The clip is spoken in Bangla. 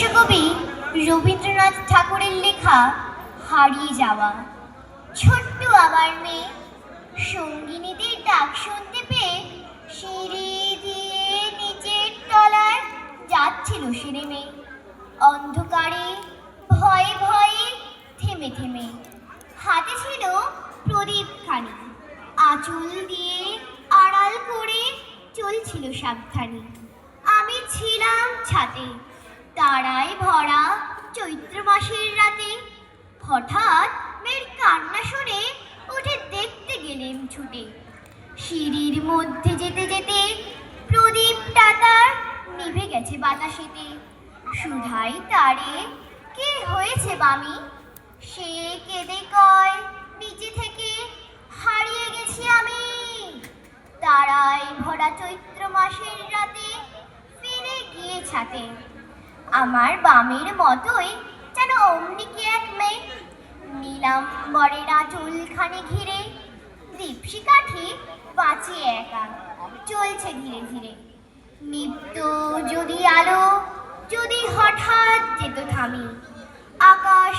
বিশ্বকবি রবীন্দ্রনাথ ঠাকুরের লেখা হারিয়ে যাওয়া। ছোট্ট আমার মেয়ে সঙ্গিনীদের ডাক শুনতে পেয়ে সিঁড়ি দিয়ে নিচের তলায় যাচ্ছিল সে নেমে, অন্ধকারে ভয়ে ভয়ে থেমে থেমে। হাতে ছিল প্রদীপখানি, আঁচল দিয়ে আড়াল করে চলছিল সাবধানে। আমি ছিলাম ছাদে, তারায় ভরা চৈত্র মাসের রাতে। হঠাৎ মেয়ের কান্না শুনে উঠে দেখতে গেলেম ছুটে। সিঁড়ির মধ্যে যেতে যেতে প্রদীপটা তার নিভে গেছে বাতাসেতে। সুধাই তারে, কে হয়েছে বামি? সে কেঁদে কয় নিচে থেকে, হারিয়ে গেছি আমি। তারায় ভরা চৈত্র মাসের রাতে ফিরে গিয়ে ছাতে। আমার বামের মতোই যেন অমনি কি এক মেয়ে, নীলাম্বরের আঁচলখানি ঘিরে। দীপশিখাঠি বাঁচে একা, চলছে ধীরে ধীরে। নিত্য যদি আলো যদি হঠাৎ যেত থামি, আকাশ